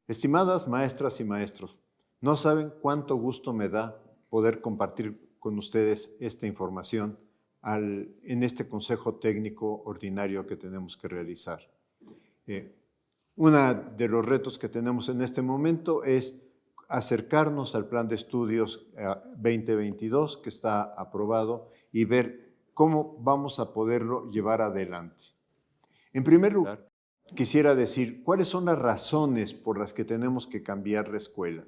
Estimadas maestras y maestros, no saben cuánto gusto me da poder compartir con ustedes esta información en este consejo técnico ordinario que tenemos que realizar. Uno de los retos que tenemos en este momento es acercarnos al plan de estudios 2022 que está aprobado y ver cómo vamos a poderlo llevar adelante. En primer lugar, quisiera decir cuáles son las razones por las que tenemos que cambiar la escuela.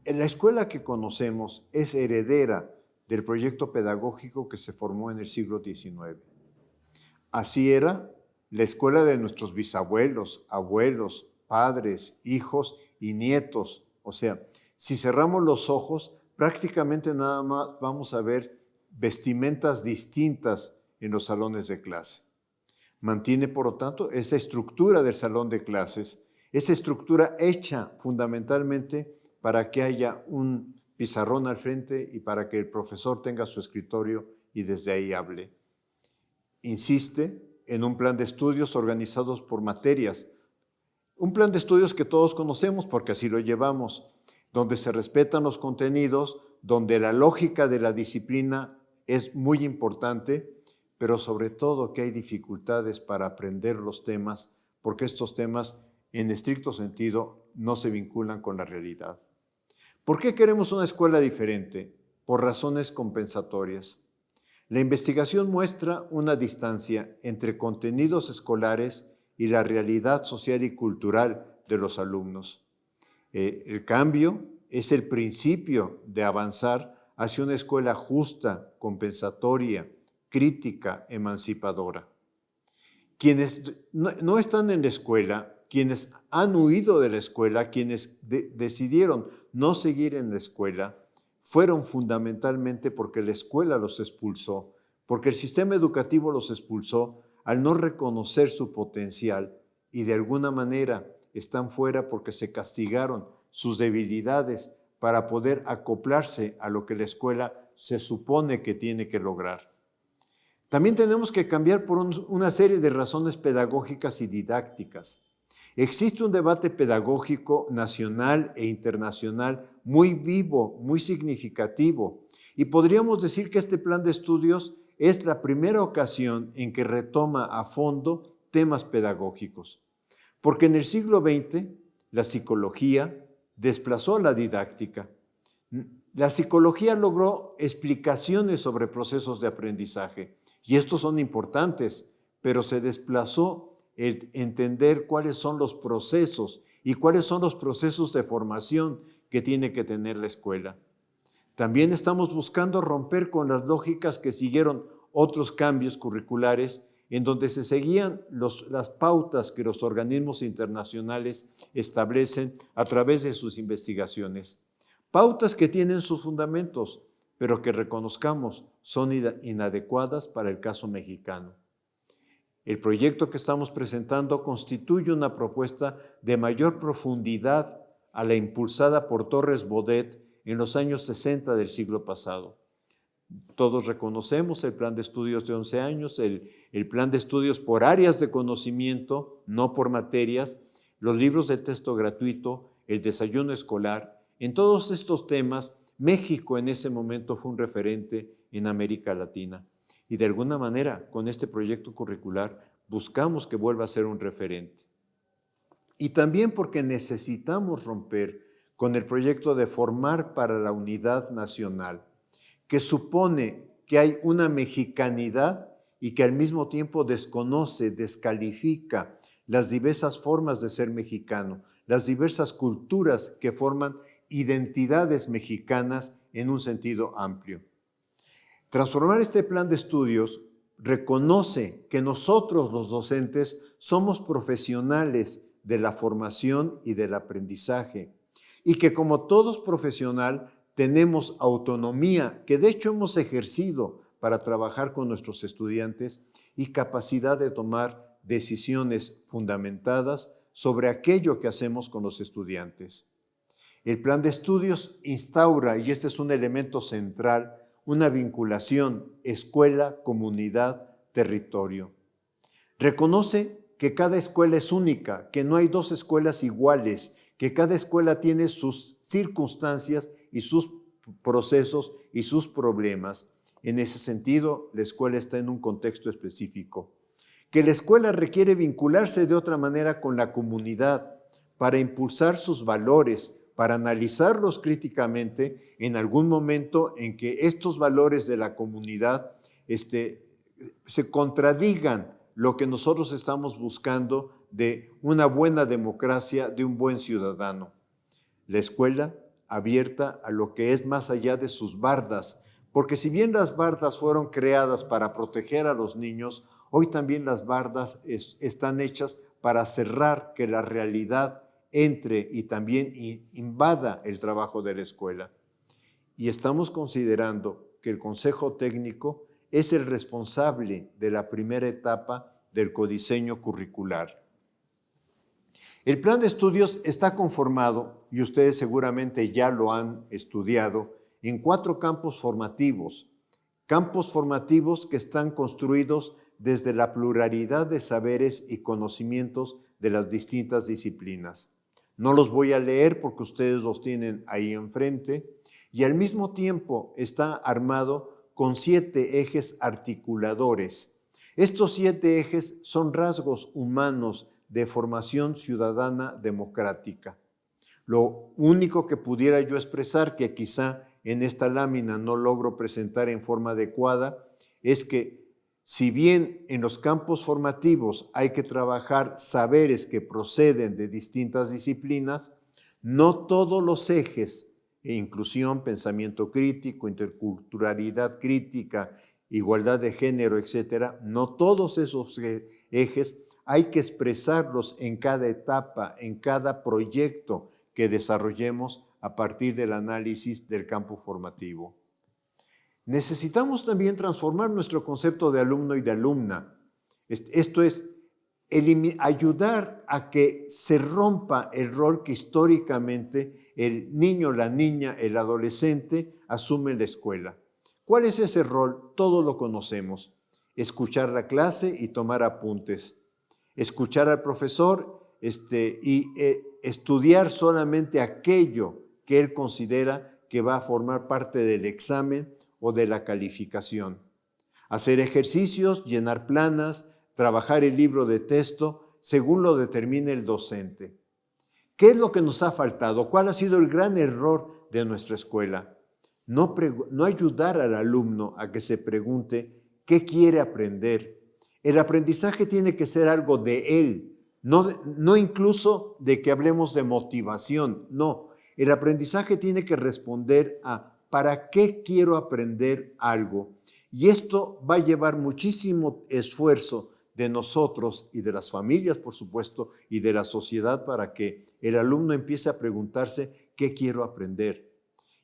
La escuela que conocemos es heredera del proyecto pedagógico que se formó en el siglo XIX. Así era la escuela de nuestros bisabuelos, abuelos, padres, hijos y nietos. O sea, si cerramos los ojos, prácticamente nada más vamos a ver vestimentas distintas en los salones de clase. Mantiene, por lo tanto, esa estructura del salón de clases, esa estructura hecha fundamentalmente para que haya un pizarrón al frente y para que el profesor tenga su escritorio y desde ahí hable. Insiste en un plan de estudios organizados por materias, un plan de estudios que todos conocemos porque así lo llevamos, donde se respetan los contenidos, donde la lógica de la disciplina es muy importante, pero sobre todo que hay dificultades para aprender los temas, porque estos temas, en estricto sentido, no se vinculan con la realidad. ¿Por qué queremos una escuela diferente? Por razones compensatorias. La investigación muestra una distancia entre contenidos escolares y la realidad social y cultural de los alumnos. El cambio es el principio de avanzar hacia una escuela justa, compensatoria, crítica, emancipadora. Quienes no están en la escuela, quienes han huido de la escuela, quienes decidieron no seguir en la escuela, fueron fundamentalmente porque la escuela los expulsó, porque el sistema educativo los expulsó al no reconocer su potencial y de alguna manera están fuera porque se castigaron sus debilidades para poder acoplarse a lo que la escuela se supone que tiene que lograr. También tenemos que cambiar por una serie de razones pedagógicas y didácticas. Existe un debate pedagógico nacional e internacional muy vivo, muy significativo, y podríamos decir que este plan de estudios es la primera ocasión en que retoma a fondo temas pedagógicos. Porque en el siglo XX la psicología desplazó a la didáctica. La psicología logró explicaciones sobre procesos de aprendizaje, y estos son importantes, pero se desplazó el entender cuáles son los procesos y cuáles son los procesos de formación que tiene que tener la escuela. También estamos buscando romper con las lógicas que siguieron otros cambios curriculares en donde se seguían las pautas que los organismos internacionales establecen a través de sus investigaciones. Pautas que tienen sus fundamentos, pero que reconozcamos son inadecuadas para el caso mexicano. El proyecto que estamos presentando constituye una propuesta de mayor profundidad a la impulsada por Torres Bodet en los años 60 del siglo pasado. Todos reconocemos el plan de estudios de 11 años, el plan de estudios por áreas de conocimiento, no por materias, los libros de texto gratuito, el desayuno escolar. En todos estos temas, México en ese momento fue un referente en América Latina. Y de alguna manera, con este proyecto curricular, buscamos que vuelva a ser un referente. Y también porque necesitamos romper con el proyecto de formar para la unidad nacional, que supone que hay una mexicanidad y que al mismo tiempo desconoce, descalifica las diversas formas de ser mexicano, las diversas culturas que forman identidades mexicanas en un sentido amplio. Transformar este plan de estudios reconoce que nosotros los docentes somos profesionales de la formación y del aprendizaje y que como todos profesional tenemos autonomía que de hecho hemos ejercido para trabajar con nuestros estudiantes y capacidad de tomar decisiones fundamentadas sobre aquello que hacemos con los estudiantes. El plan de estudios instaura, y este es un elemento central, una vinculación escuela, comunidad, territorio. Reconoce que cada escuela es única, que no hay dos escuelas iguales, que cada escuela tiene sus circunstancias y sus procesos y sus problemas. En ese sentido, la escuela está en un contexto específico. Que la escuela requiere vincularse de otra manera con la comunidad para impulsar sus valores, para analizarlos críticamente en algún momento en que estos valores de la comunidad se contradigan lo que nosotros estamos buscando de una buena democracia, de un buen ciudadano. La escuela abierta a lo que es más allá de sus bardas, porque si bien las bardas fueron creadas para proteger a los niños, hoy también las bardas están hechas para cerrar que la realidad entre y también invada el trabajo de la escuela. Y estamos considerando que el Consejo Técnico es el responsable de la primera etapa del codiseño curricular. El plan de estudios está conformado, y ustedes seguramente ya lo han estudiado, en 4 campos formativos que están construidos desde la pluralidad de saberes y conocimientos de las distintas disciplinas. No los voy a leer porque ustedes los tienen ahí enfrente, y al mismo tiempo está armado con 7 ejes articuladores. Estos 7 ejes son rasgos humanos de formación ciudadana democrática. Lo único que pudiera yo expresar, que quizá en esta lámina no logro presentar en forma adecuada, es que si bien en los campos formativos hay que trabajar saberes que proceden de distintas disciplinas, no todos los ejes, inclusión, pensamiento crítico, interculturalidad crítica, igualdad de género, etcétera, no todos esos ejes hay que expresarlos en cada etapa, en cada proyecto que desarrollemos a partir del análisis del campo formativo. Necesitamos también transformar nuestro concepto de alumno y de alumna. Esto es, ayudar a que se rompa el rol que históricamente el niño, la niña, el adolescente asume en la escuela. ¿Cuál es ese rol? Todos lo conocemos. Escuchar la clase y tomar apuntes. Escuchar al profesor y estudiar solamente aquello que él considera que va a formar parte del examen o de la calificación. Hacer ejercicios, llenar planas, trabajar el libro de texto según lo determine el docente. ¿Qué es lo que nos ha faltado? ¿Cuál ha sido el gran error de nuestra escuela? No ayudar al alumno a que se pregunte qué quiere aprender. El aprendizaje tiene que ser algo de él, no incluso de que hablemos de motivación, no. El aprendizaje tiene que responder a ¿para qué quiero aprender algo? Y esto va a llevar muchísimo esfuerzo de nosotros y de las familias, por supuesto, y de la sociedad para que el alumno empiece a preguntarse ¿qué quiero aprender?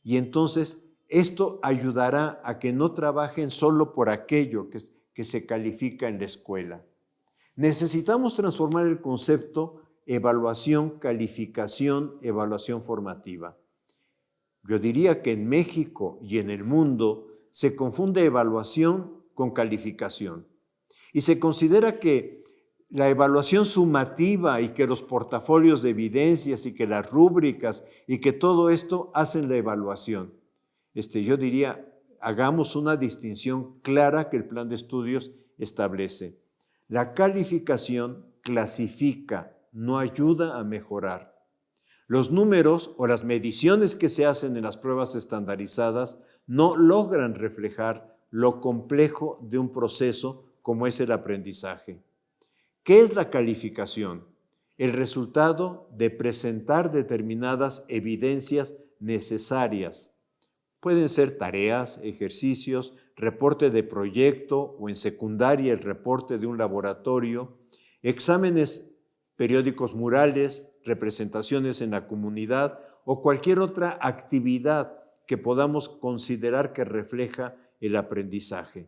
Y entonces esto ayudará a que no trabajen solo por aquello que se califica en la escuela. Necesitamos transformar el concepto evaluación, calificación, evaluación formativa. Yo diría que en México y en el mundo se confunde evaluación con calificación y se considera que la evaluación sumativa y que los portafolios de evidencias y que las rúbricas y que todo esto hacen la evaluación. Yo diría, hagamos una distinción clara que el plan de estudios establece. La calificación clasifica, no ayuda a mejorar. Los números o las mediciones que se hacen en las pruebas estandarizadas no logran reflejar lo complejo de un proceso como es el aprendizaje. ¿Qué es la calificación? El resultado de presentar determinadas evidencias necesarias. Pueden ser tareas, ejercicios, reporte de proyecto o en secundaria el reporte de un laboratorio, exámenes periódicos murales, representaciones en la comunidad o cualquier otra actividad que podamos considerar que refleja el aprendizaje.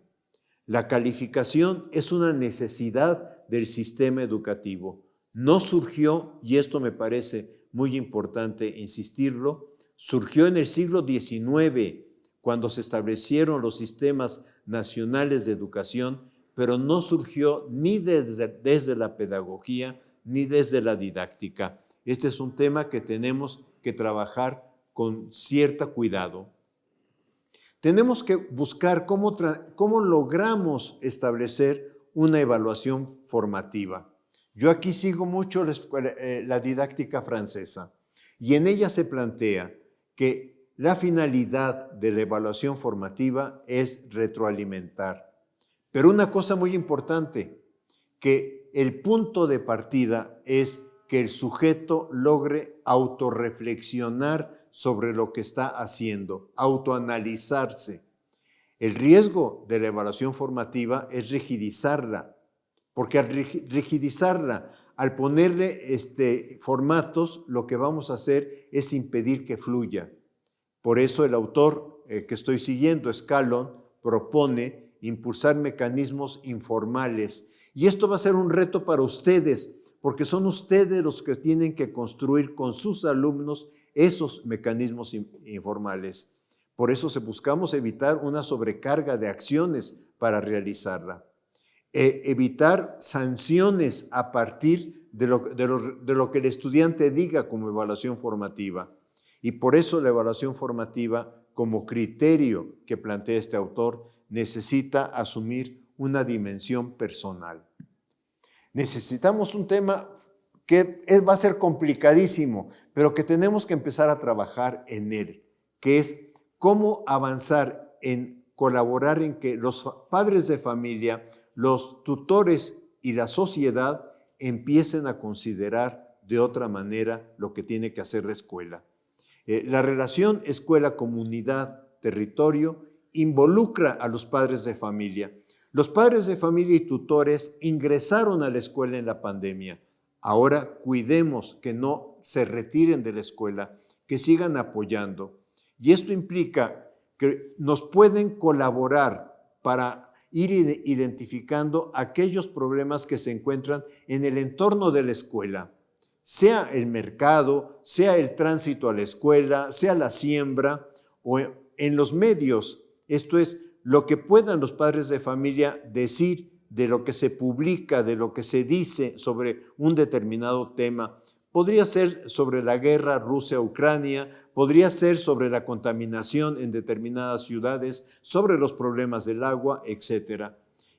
La calificación es una necesidad del sistema educativo. No surgió, y esto me parece muy importante insistirlo, surgió en el siglo XIX, cuando se establecieron los sistemas nacionales de educación, pero no surgió ni desde la pedagogía ni desde la didáctica. Este es un tema que tenemos que trabajar con cierto cuidado. Tenemos que buscar cómo logramos establecer una evaluación formativa. Yo aquí sigo mucho la didáctica francesa y en ella se plantea que la finalidad de la evaluación formativa es retroalimentar. Pero una cosa muy importante, que el punto de partida es que el sujeto logre autorreflexionar sobre lo que está haciendo, autoanalizarse. El riesgo de la evaluación formativa es rigidizarla, porque al rigidizarla, al ponerle formatos, lo que vamos a hacer es impedir que fluya. Por eso el autor que estoy siguiendo, Scallon, propone impulsar mecanismos informales. Y esto va a ser un reto para ustedes, porque son ustedes los que tienen que construir con sus alumnos esos mecanismos informales. Por eso buscamos evitar una sobrecarga de acciones para realizarla. Evitar sanciones a partir de lo que el estudiante diga como evaluación formativa. Y por eso la evaluación formativa, como criterio que plantea este autor, necesita asumir una dimensión personal. Necesitamos un tema que va a ser complicadísimo, pero que tenemos que empezar a trabajar en él, que es cómo avanzar en colaborar en que los padres de familia, los tutores y la sociedad empiecen a considerar de otra manera lo que tiene que hacer la escuela. La relación escuela-comunidad-territorio involucra a los padres de familia. Los padres de familia y tutores ingresaron a la escuela en la pandemia. Ahora cuidemos que no se retiren de la escuela, que sigan apoyando. Y esto implica que nos pueden colaborar para ir identificando aquellos problemas que se encuentran en el entorno de la escuela, sea el mercado, sea el tránsito a la escuela, sea la siembra o en los medios. Esto es lo que puedan los padres de familia decir de lo que se publica, de lo que se dice sobre un determinado tema. Podría ser sobre la guerra Rusia-Ucrania, podría ser sobre la contaminación en determinadas ciudades, sobre los problemas del agua, etc.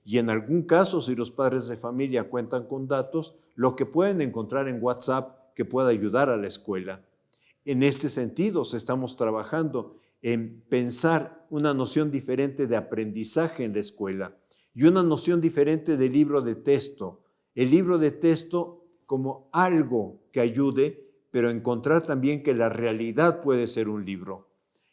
Y en algún caso, si los padres de familia cuentan con datos, lo que pueden encontrar en WhatsApp que pueda ayudar a la escuela. En este sentido, estamos trabajando en pensar una noción diferente de aprendizaje en la escuela y una noción diferente de libro de texto. El libro de texto como algo que ayude, pero encontrar también que la realidad puede ser un libro.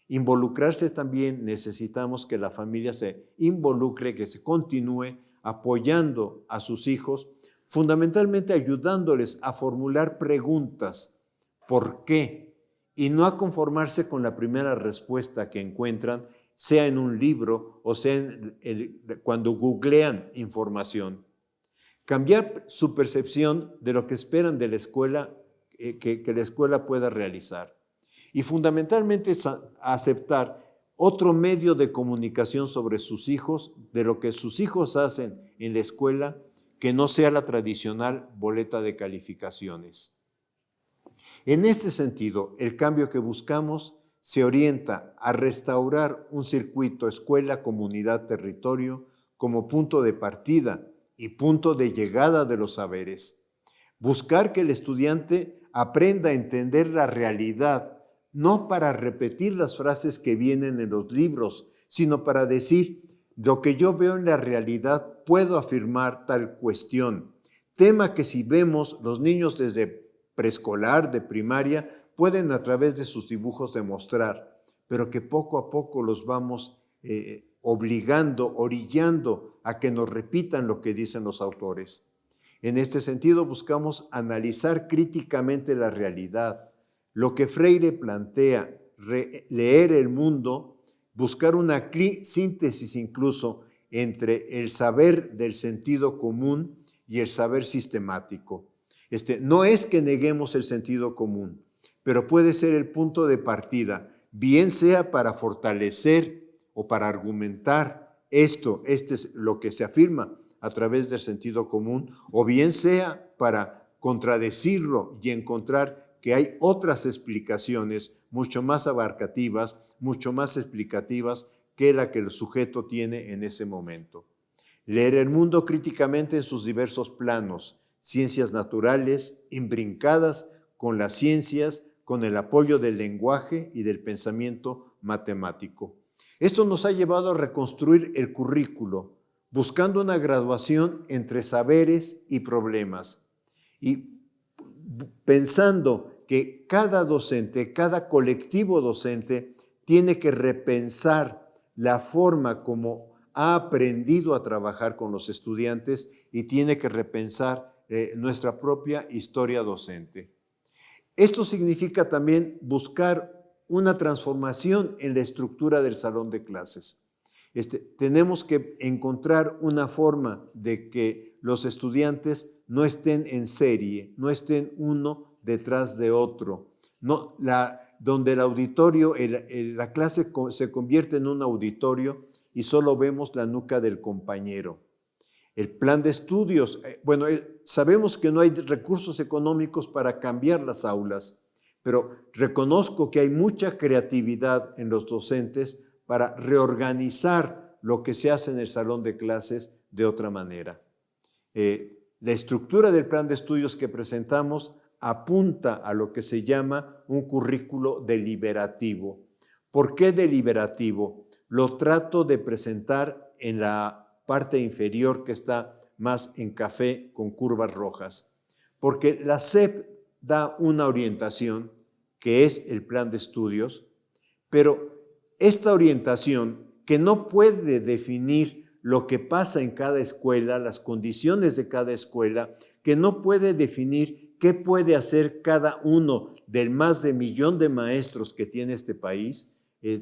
Involucrarse también, necesitamos que la familia se involucre, que se continúe apoyando a sus hijos, fundamentalmente ayudándoles a formular preguntas. ¿Por qué? Y no a conformarse con la primera respuesta que encuentran, sea en un libro o sea cuando googlean información. Cambiar su percepción de lo que esperan de la escuela, que la escuela pueda realizar. Y fundamentalmente aceptar otro medio de comunicación sobre sus hijos, de lo que sus hijos hacen en la escuela, que no sea la tradicional boleta de calificaciones. En este sentido, el cambio que buscamos se orienta a restaurar un circuito escuela, comunidad, territorio como punto de partida y punto de llegada de los saberes. Buscar que el estudiante aprenda a entender la realidad, no para repetir las frases que vienen en los libros, sino para decir, lo que yo veo en la realidad puedo afirmar tal cuestión. Tema que si vemos los niños desde preescolar, de primaria, pueden a través de sus dibujos demostrar, pero que poco a poco los vamos obligando, orillando a que nos repitan lo que dicen los autores. En este sentido, buscamos analizar críticamente la realidad, lo que Freire plantea, leer el mundo, buscar una síntesis incluso entre el saber del sentido común y el saber sistemático. No es que neguemos el sentido común, pero puede ser el punto de partida, bien sea para fortalecer o para argumentar este es lo que se afirma a través del sentido común, o bien sea para contradecirlo y encontrar que hay otras explicaciones mucho más abarcativas, mucho más explicativas que la que el sujeto tiene en ese momento. Leer el mundo críticamente en sus diversos planos, ciencias naturales, imbrincadas con las ciencias, con el apoyo del lenguaje y del pensamiento matemático. Esto nos ha llevado a reconstruir el currículo, buscando una graduación entre saberes y problemas, y pensando que cada docente, cada colectivo docente tiene que repensar la forma como ha aprendido a trabajar con los estudiantes y tiene que repensar nuestra propia historia docente. Esto significa también buscar una transformación en la estructura del salón de clases. Tenemos que encontrar una forma de que los estudiantes no estén en serie, no estén uno detrás de otro. No, donde el auditorio, la clase se convierte en un auditorio y solo vemos la nuca del compañero. El plan de estudios, sabemos que no hay recursos económicos para cambiar las aulas, pero reconozco que hay mucha creatividad en los docentes para reorganizar lo que se hace en el salón de clases de otra manera. La estructura del plan de estudios que presentamos apunta a lo que se llama un currículo deliberativo. ¿Por qué deliberativo? Lo trato de presentar en la parte inferior que está más en café con curvas rojas, porque la SEP da una orientación que es el plan de estudios, pero esta orientación que no puede definir lo que pasa en cada escuela, las condiciones de cada escuela, que no puede definir qué puede hacer cada uno del más de 1 millón de maestros que tiene este país,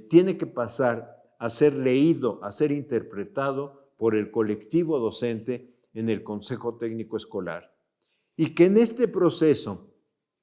tiene que pasar a ser leído, a ser interpretado por el colectivo docente en el Consejo Técnico Escolar. Y que en este proceso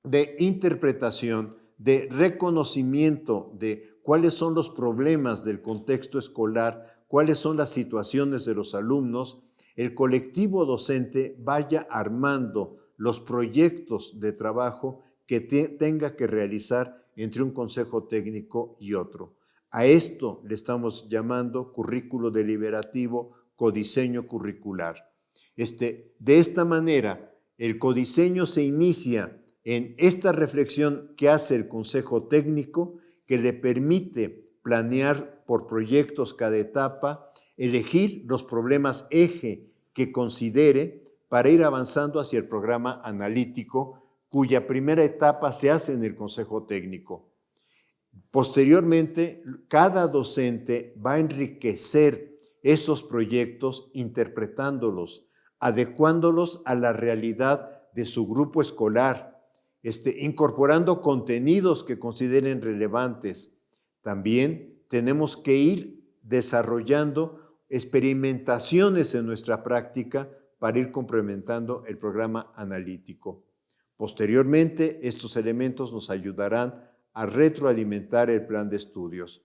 de interpretación, de reconocimiento de cuáles son los problemas del contexto escolar, cuáles son las situaciones de los alumnos, el colectivo docente vaya armando los proyectos de trabajo que tenga que realizar entre un consejo técnico y otro. A esto le estamos llamando currículo deliberativo, codiseño curricular. De esta manera, el codiseño se inicia en esta reflexión que hace el consejo técnico, que le permite planear por proyectos cada etapa, elegir los problemas eje que considere para ir avanzando hacia el programa analítico, cuya primera etapa se hace en el consejo técnico. Posteriormente, cada docente va a enriquecer esos proyectos interpretándolos, adecuándolos a la realidad de su grupo escolar, incorporando contenidos que consideren relevantes. También tenemos que ir desarrollando experimentaciones en nuestra práctica para ir complementando el programa analítico. Posteriormente, estos elementos nos ayudarán a retroalimentar el plan de estudios.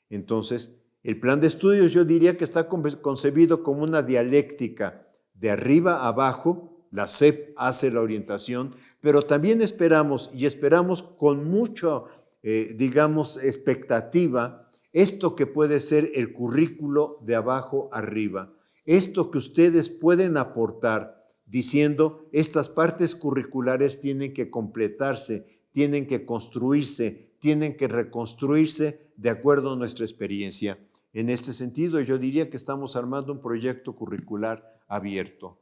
Entonces, el plan de estudios yo diría que está concebido como una dialéctica de arriba a abajo. La SEP hace la orientación, pero también esperamos con mucha, expectativa, esto que puede ser el currículo de abajo arriba, esto que ustedes pueden aportar diciendo estas partes curriculares tienen que completarse, tienen que construirse, tienen que reconstruirse de acuerdo a nuestra experiencia. En este sentido, yo diría que estamos armando un proyecto curricular abierto.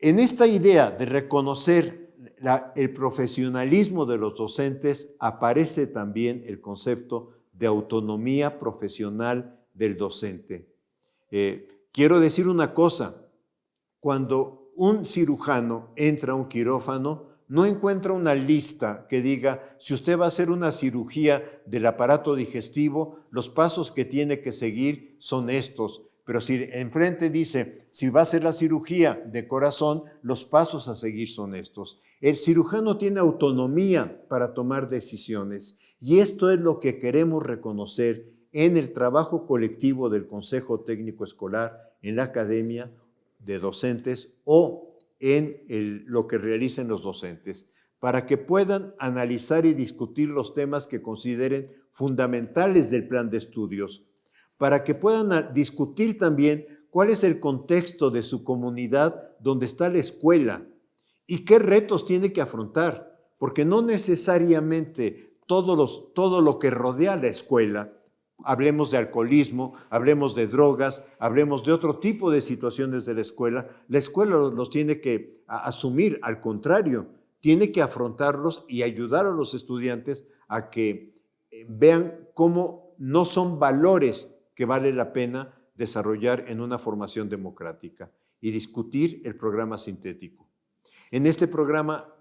En esta idea de reconocer el profesionalismo de los docentes aparece también el concepto de autonomía profesional del docente. Quiero decir una cosa, cuando un cirujano entra a un quirófano, no encuentra una lista que diga, si usted va a hacer una cirugía del aparato digestivo, los pasos que tiene que seguir son estos. Pero si enfrente dice, si va a hacer la cirugía de corazón, los pasos a seguir son estos. El cirujano tiene autonomía para tomar decisiones y esto es lo que queremos reconocer en el trabajo colectivo del Consejo Técnico Escolar, en la academia de docentes o en lo que realicen los docentes. para que puedan analizar y discutir los temas que consideren fundamentales del plan de estudios, para que puedan discutir también cuál es el contexto de su comunidad donde está la escuela y qué retos tiene que afrontar, porque no necesariamente todo lo que rodea la escuela, hablemos de alcoholismo, hablemos de drogas, hablemos de otro tipo de situaciones de la escuela los tiene que asumir, al contrario, tiene que afrontarlos y ayudar a los estudiantes a que vean cómo no son valores que vale la pena desarrollar en una formación democrática y discutir el programa sintético. En este programa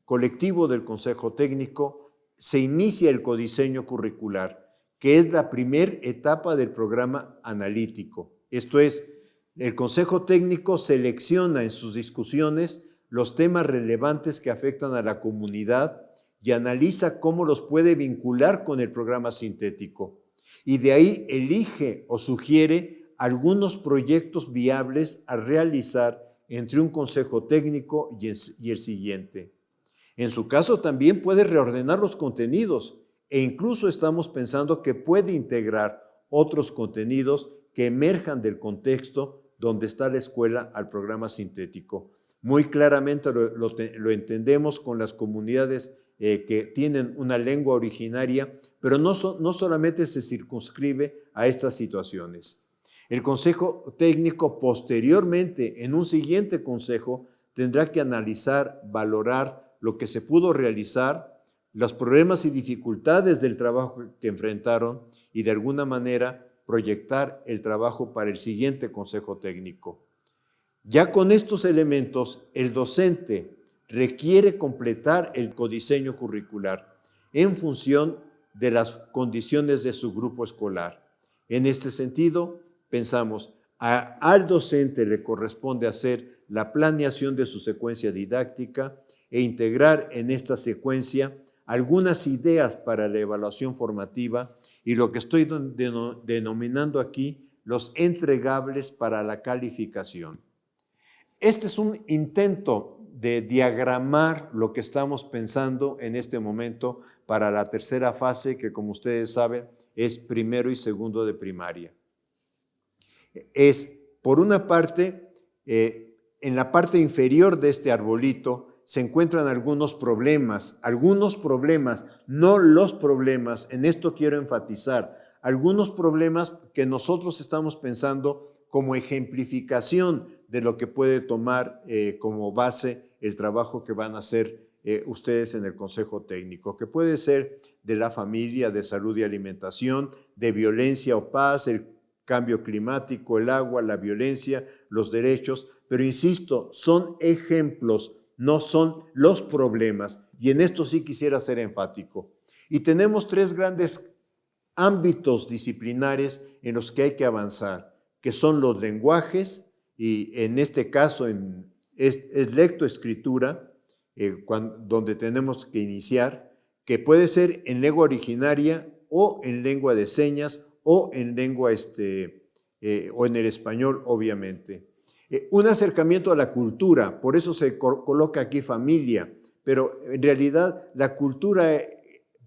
colectivo del Consejo Técnico se inicia el codiseño curricular, que es la primera etapa del programa analítico. Esto es, el Consejo Técnico selecciona en sus discusiones los temas relevantes que afectan a la comunidad y analiza cómo los puede vincular con el programa sintético. Y de ahí elige o sugiere algunos proyectos viables a realizar entre un consejo técnico y el siguiente. En su caso también puede reordenar los contenidos e incluso estamos pensando que puede integrar otros contenidos que emerjan del contexto donde está la escuela al programa sintético. Muy claramente lo entendemos con las comunidades que tienen una lengua originaria, pero no solamente se circunscribe a estas situaciones. El Consejo Técnico posteriormente, en un siguiente consejo, tendrá que analizar, valorar lo que se pudo realizar, los problemas y dificultades del trabajo que enfrentaron y de alguna manera proyectar el trabajo para el siguiente Consejo Técnico. Ya con estos elementos, el docente requiere completar el codiseño curricular en función de las condiciones de su grupo escolar. En este sentido, pensamos, al docente le corresponde hacer la planeación de su secuencia didáctica e integrar en esta secuencia algunas ideas para la evaluación formativa y lo que estoy denominando aquí los entregables para la calificación. Este es un intento de diagramar lo que estamos pensando en este momento para la tercera fase, que como ustedes saben es primero y segundo de primaria. Es, por una parte, en la parte inferior de este arbolito se encuentran algunos problemas, no los problemas, en esto quiero enfatizar, algunos problemas que nosotros estamos pensando como ejemplificación de lo que puede tomar como base el trabajo que van a hacer ustedes en el Consejo Técnico, que puede ser de la familia, de salud y alimentación, de violencia o paz, el cambio climático, el agua, la violencia, los derechos, pero insisto, son ejemplos, no son los problemas, y en esto sí quisiera ser enfático. Y tenemos tres grandes ámbitos disciplinares en los que hay que avanzar, que son los lenguajes, y en este caso es lectoescritura, donde tenemos que iniciar, que puede ser en lengua originaria o en lengua de señas o en lengua o en el español, obviamente. Un acercamiento a la cultura, por eso se coloca aquí familia, pero en realidad la cultura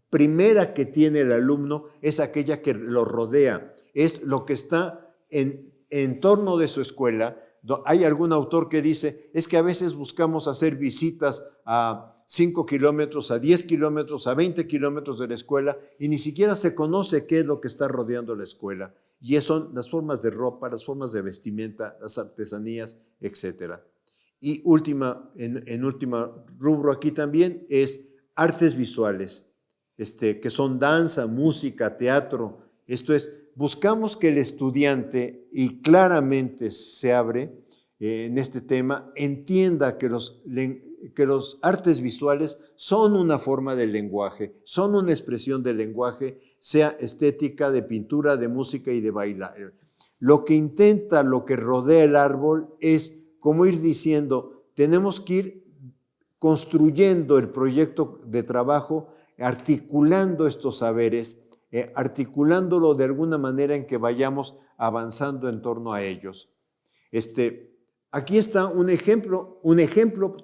primera que tiene el alumno es aquella que lo rodea, es lo que está en torno de su escuela. Hay algún autor que dice, es que a veces buscamos hacer visitas a 5 kilómetros, a 10 kilómetros, a 20 kilómetros de la escuela y ni siquiera se conoce qué es lo que está rodeando la escuela. Y son las formas de ropa, las formas de vestimenta, las artesanías, etc. Y en última rubro aquí también es artes visuales, que son danza, música, teatro. Esto es, buscamos que el estudiante, y claramente se abre en este tema, entienda que los artes visuales son una forma de lenguaje, son una expresión del lenguaje, sea estética, de pintura, de música y de bailar. Lo que rodea el árbol es como ir diciendo, tenemos que ir construyendo el proyecto de trabajo, articulando estos saberes, articulándolo de alguna manera en que vayamos avanzando en torno a ellos. Aquí está un ejemplo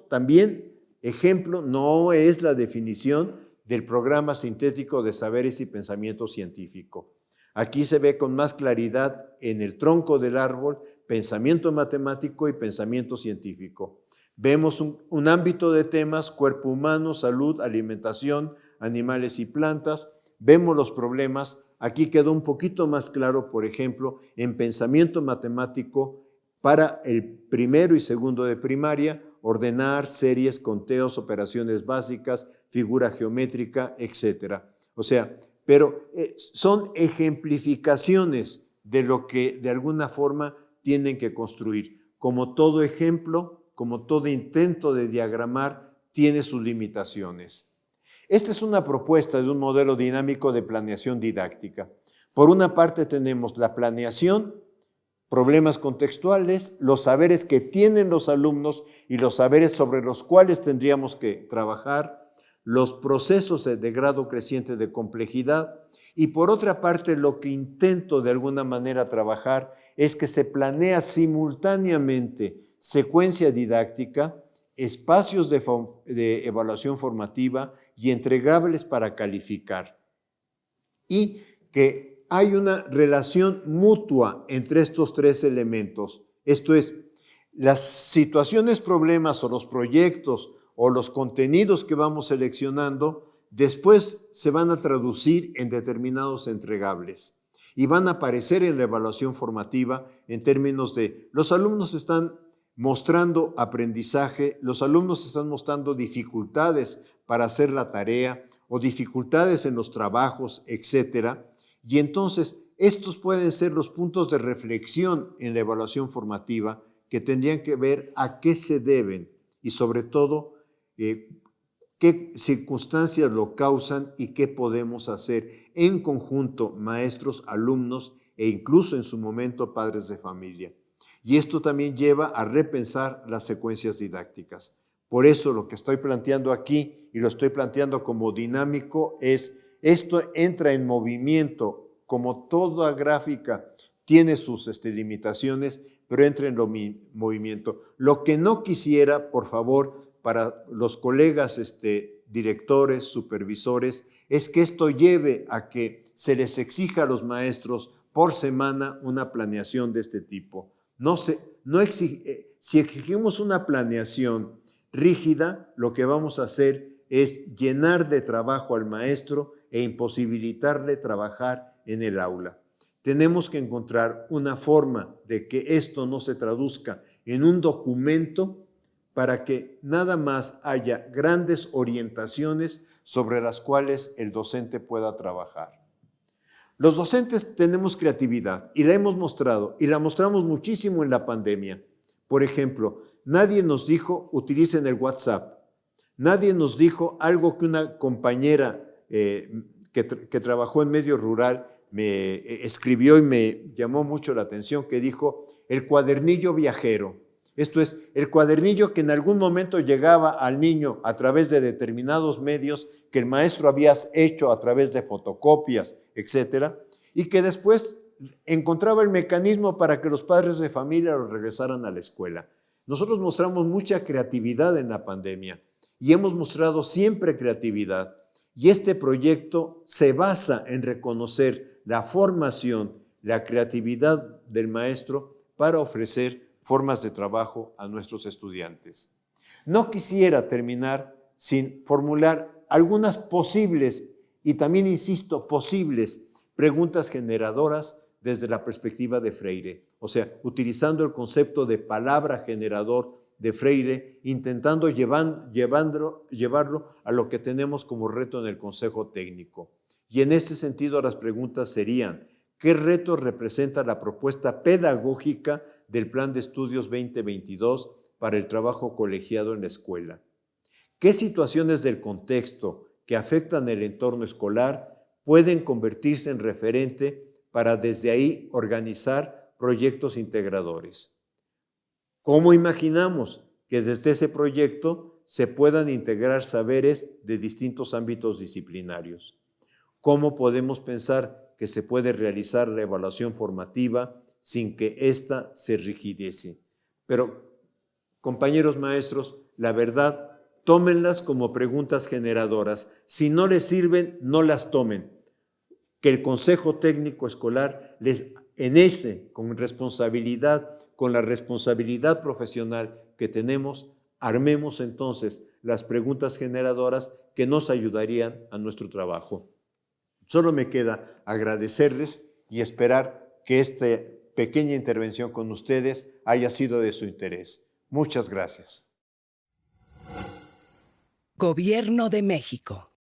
también Ejemplo no es la definición del programa sintético de saberes y pensamiento científico. Aquí se ve con más claridad en el tronco del árbol pensamiento matemático y pensamiento científico. Vemos un ámbito de temas, cuerpo humano, salud, alimentación, animales y plantas. Vemos los problemas. Aquí quedó un poquito más claro, por ejemplo, en pensamiento matemático para el primero y segundo de primaria, ordenar, series, conteos, operaciones básicas, figura geométrica, etc. O sea, pero son ejemplificaciones de lo que de alguna forma tienen que construir. Como todo ejemplo, como todo intento de diagramar, tiene sus limitaciones. Esta es una propuesta de un modelo dinámico de planeación didáctica. Por una parte tenemos la planeación, problemas contextuales, los saberes que tienen los alumnos y los saberes sobre los cuales tendríamos que trabajar, los procesos de grado creciente de complejidad, y por otra parte lo que intento de alguna manera trabajar es que se planea simultáneamente secuencia didáctica, espacios de evaluación formativa y entregables para calificar. Y que hay una relación mutua entre estos tres elementos. Esto es, las situaciones, problemas o los proyectos o los contenidos que vamos seleccionando después se van a traducir en determinados entregables y van a aparecer en la evaluación formativa en términos de los alumnos están mostrando aprendizaje, los alumnos están mostrando dificultades para hacer la tarea o dificultades en los trabajos, etcétera. Y entonces estos pueden ser los puntos de reflexión en la evaluación formativa que tendrían que ver a qué se deben y sobre todo qué circunstancias lo causan y qué podemos hacer en conjunto maestros, alumnos e incluso en su momento padres de familia. Y esto también lleva a repensar las secuencias didácticas. Por eso lo que estoy planteando aquí y lo estoy planteando como dinámico es esto entra en movimiento, como toda gráfica tiene sus limitaciones, pero entra en movimiento. Lo que no quisiera, por favor, para los colegas directores, supervisores, es que esto lleve a que se les exija a los maestros por semana una planeación de este tipo. Si exigimos una planeación rígida, lo que vamos a hacer es llenar de trabajo al maestro e imposibilitarle trabajar en el aula. Tenemos que encontrar una forma de que esto no se traduzca en un documento para que nada más haya grandes orientaciones sobre las cuales el docente pueda trabajar. Los docentes tenemos creatividad y la hemos mostrado y la mostramos muchísimo en la pandemia. Por ejemplo, nadie nos dijo utilicen el WhatsApp. Nadie nos dijo algo que una compañera que trabajó en medio rural me escribió y me llamó mucho la atención, que dijo el cuadernillo viajero. Esto es, el cuadernillo que en algún momento llegaba al niño a través de determinados medios que el maestro había hecho a través de fotocopias, etcétera, y que después encontraba el mecanismo para que los padres de familia lo regresaran a la escuela. Nosotros mostramos mucha creatividad en la pandemia y hemos mostrado siempre creatividad. Y este proyecto se basa en reconocer la formación, la creatividad del maestro para ofrecer formas de trabajo a nuestros estudiantes. No quisiera terminar sin formular algunas posibles, y también insisto, posibles preguntas generadoras desde la perspectiva de Freire. O sea, utilizando el concepto de palabra generador de Freire, intentando llevarlo a lo que tenemos como reto en el Consejo Técnico. Y en ese sentido las preguntas serían, ¿qué reto representa la propuesta pedagógica del Plan de Estudios 2022 para el trabajo colegiado en la escuela? ¿Qué situaciones del contexto que afectan el entorno escolar pueden convertirse en referente para desde ahí organizar proyectos integradores? ¿Cómo imaginamos que desde ese proyecto se puedan integrar saberes de distintos ámbitos disciplinarios? ¿Cómo podemos pensar que se puede realizar la evaluación formativa sin que ésta se rigidece? Pero, compañeros maestros, la verdad tómenlas como preguntas generadoras. Si no les sirven, no las tomen. Que el Consejo Técnico Escolar con responsabilidad, con la responsabilidad profesional que tenemos, armemos entonces las preguntas generadoras que nos ayudarían a nuestro trabajo. Solo me queda agradecerles y esperar que esta pequeña intervención con ustedes haya sido de su interés. Muchas gracias. Gobierno de México.